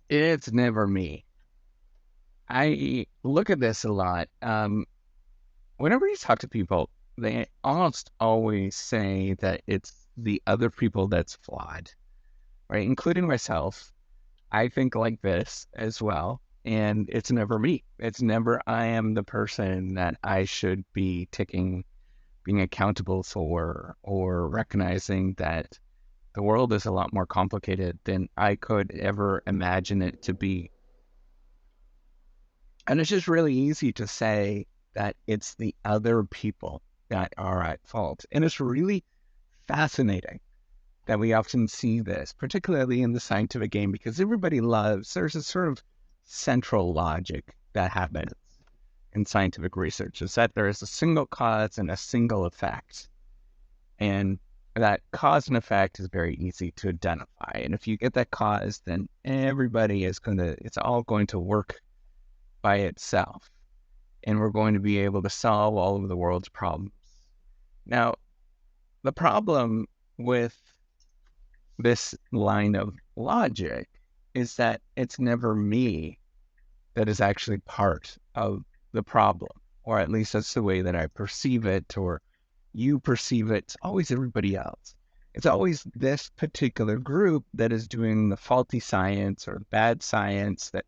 It's never me. I look at this a lot. Whenever you talk to people, they almost always say that it's the other people that's flawed, right? Including myself. I think like this as well. And it's never me. It's never I am the person that I should be being accountable for, or recognizing that the world is a lot more complicated than I could ever imagine it to be. And it's just really easy to say that it's the other people that are at fault. And it's really fascinating that we often see this, particularly in the scientific game, because there's a sort of central logic that happens in scientific research is that there is a single cause and a single effect. And that cause and effect is very easy to identify. And if you get that cause, then it's all going to work by itself, and we're going to be able to solve all of the world's problems. Now, the problem with this line of logic is that it's never me that is actually part of the problem, or at least that's the way that I perceive it, or you perceive it. It's always everybody else. It's always this particular group that is doing the faulty science or bad science that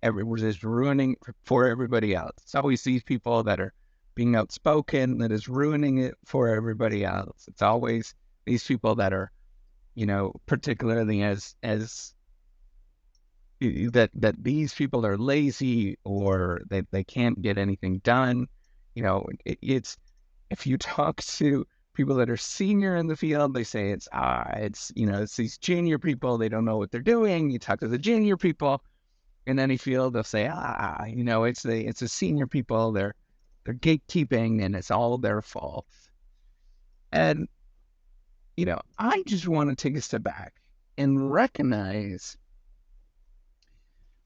everyone is ruining for everybody else. It's always these people that are being outspoken that is ruining it for everybody else. It's always these people that are, particularly as that these people are lazy or they can't get anything done. It's if you talk to people that are senior in the field, they say it's these junior people, they don't know what they're doing. You talk to the junior people in any field, they'll say, it's the senior people, they're gatekeeping and it's all their fault. And, I just want to take a step back and recognize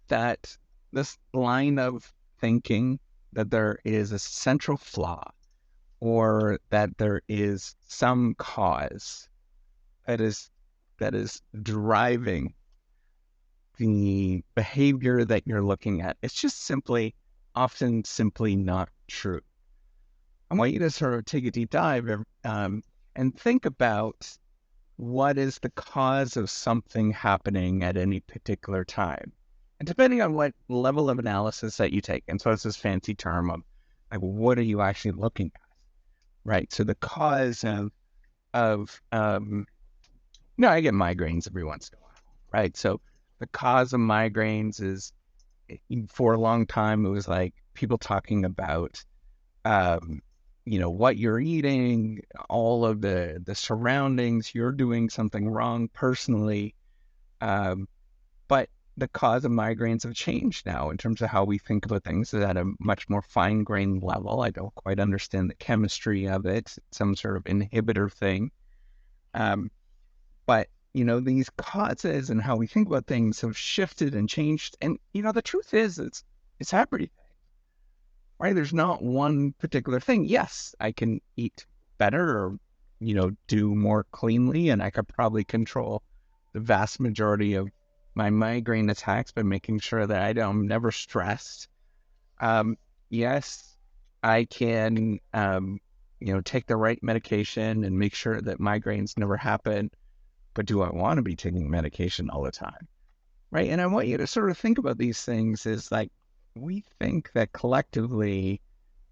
that this line of thinking that there is a central flaw or that there is some cause that is that is driving the behavior that you're looking at. It's just often simply not true. I want you to sort of take a deep dive and think about what is the cause of something happening at any particular time. And depending on what level of analysis that you take, and so it's this fancy term of like, what are you actually looking at, right? So the cause of no, I get migraines every once in a while, right? So the cause of migraines is for a long time, it was like people talking about, um, what you're eating, all of the surroundings, you're doing something wrong personally. Um, but the cause of migraines have changed now in terms of how we think about things at a much more fine-grained level. I don't quite understand the chemistry of it, some sort of inhibitor thing. Um, but these causes and how we think about things have shifted and changed. And the truth is, it's everything, right? There's not one particular thing. Yes, I can eat better or do more cleanly, and I could probably control the vast majority of my migraine attacks by making sure that I'm never stressed. Yes, I can take the right medication and make sure that migraines never happen. But do I want to be taking medication all the time? Right. And I want you to sort of think about these things as like, we think that collectively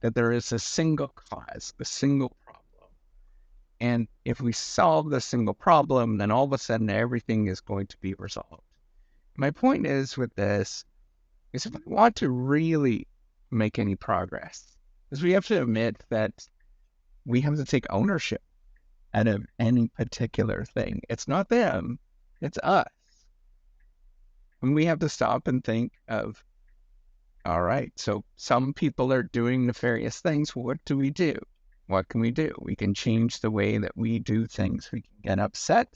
that there is a single cause, a single problem. And if we solve the single problem, then all of a sudden everything is going to be resolved. My point is with this is if we want to really make any progress, is we have to admit that we have to take ownership out of any particular thing. It's not them, it's us. And we have to stop and think of, all right, so some people are doing nefarious things. What do we do? What can we do? We can change the way that we do things. We can get upset,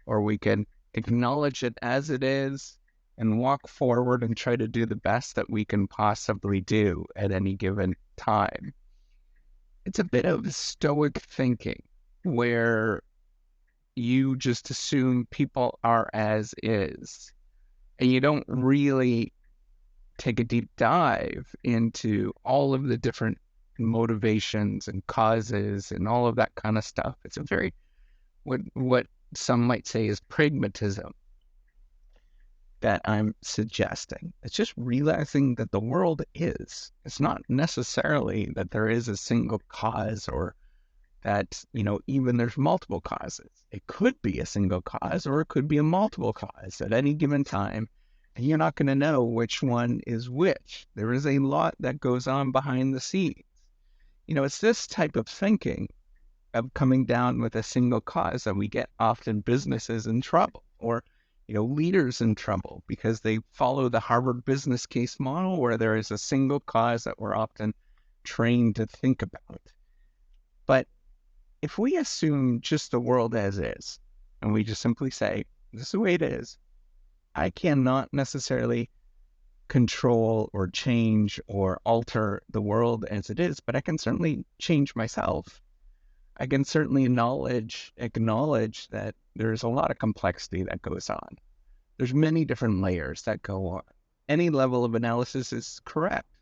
or we can acknowledge it as it is and walk forward and try to do the best that we can possibly do at any given time. It's a bit of stoic thinking where you just assume people are as is. and you don't really take a deep dive into all of the different motivations and causes and all of that kind of stuff. It's a very, what some might say is pragmatism that I'm suggesting. It's just realizing that the world is. It's not necessarily that there is a single cause, or that, even there's multiple causes. It could be a single cause, or it could be a multiple cause at any given time. And you're not going to know which one is which. There is a lot that goes on behind the scenes. It's this type of thinking of coming down with a single cause that we get often businesses in trouble, or leaders in trouble, because they follow the Harvard business case model, where there is a single cause that we're often trained to think about. But if we assume just the world as is, and we just simply say, this is the way it is, I cannot necessarily control or change or alter the world as it is, but I can certainly change myself. I can certainly acknowledge that there's a lot of complexity that goes on. There's many different layers that go on. Any level of analysis is correct.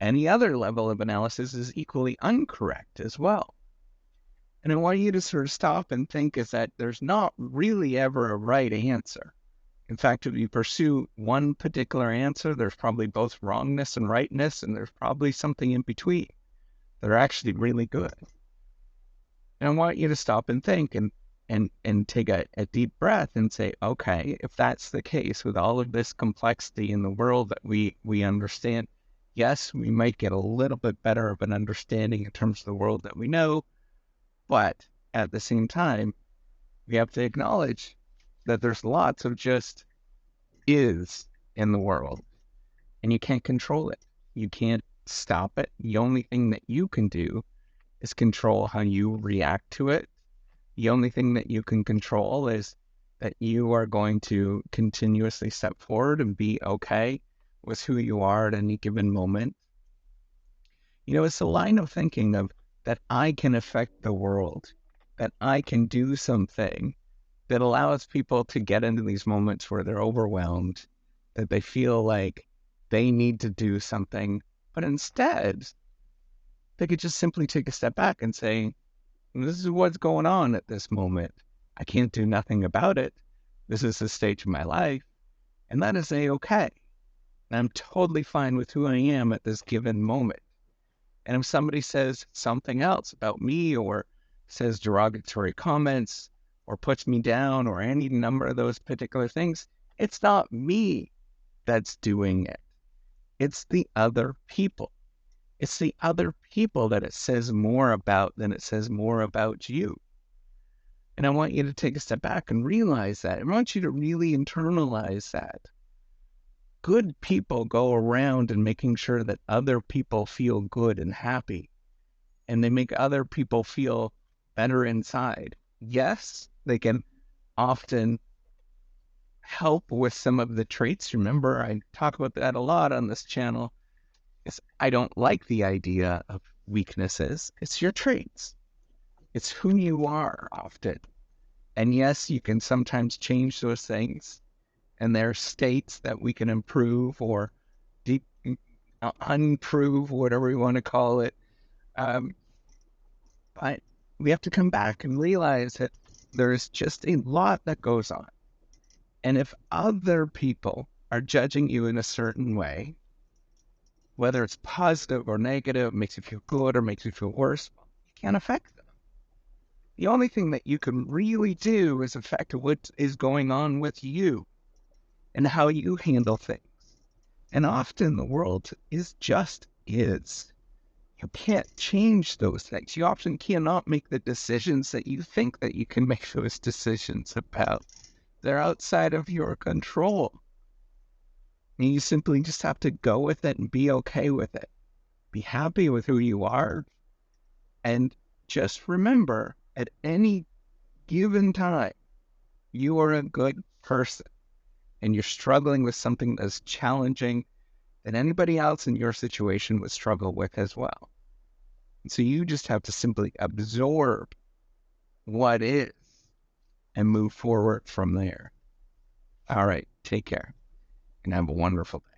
Any other level of analysis is equally incorrect as well. And I want you to sort of stop and think is that there's not really ever a right answer. In fact, if you pursue one particular answer, there's probably both wrongness and rightness, and there's probably something in between that are actually really good. And I want you to stop and think and take a deep breath and say, okay, if that's the case with all of this complexity in the world that we understand, yes, we might get a little bit better of an understanding in terms of the world that we know, but at the same time, we have to acknowledge that there's lots of just is in the world, and you can't control it. You can't stop it. The only thing that you can do is control how you react to it. The only thing that you can control is that you are going to continuously step forward and be okay with who you are at any given moment. It's a line of thinking of that I can affect the world, that I can do something that allows people to get into these moments where they're overwhelmed, that they feel like they need to do something, but instead they could just simply take a step back and say, this is what's going on at this moment. I can't do nothing about it. This is the stage of my life, and that is a-okay. And I'm totally fine with who I am at this given moment. And if somebody says something else about me, or says derogatory comments, or puts me down, or any number of those particular things, it's not me that's doing it. It's the other people. It's the other people that it says more about than it says more about you. And I want you to take a step back and realize that. I want you to really internalize that. Good people go around and making sure that other people feel good and happy, and they make other people feel better inside. Yes, they can often help with some of the traits. Remember, I talk about that a lot on this channel. Is I don't like the idea of weaknesses. It's your traits. It's who you are often. And yes, you can sometimes change those things, and there are states that we can improve or deep, unprove, whatever you want to call it. But we have to come back and realize that there's just a lot that goes on. And if other people are judging you in a certain way, whether it's positive or negative, makes you feel good or makes you feel worse, you can't affect them. The only thing that you can really do is affect what is going on with you and how you handle things. And often the world is just is. You can't change those things. You often cannot make the decisions that you think that you can make those decisions about. They're outside of your control. And you simply just have to go with it and be okay with it. Be happy with who you are. And just remember, at any given time, you are a good person, and you're struggling with something that's challenging that anybody else in your situation would struggle with as well. And so you just have to simply absorb what is and move forward from there. All right, take care. and have a wonderful day.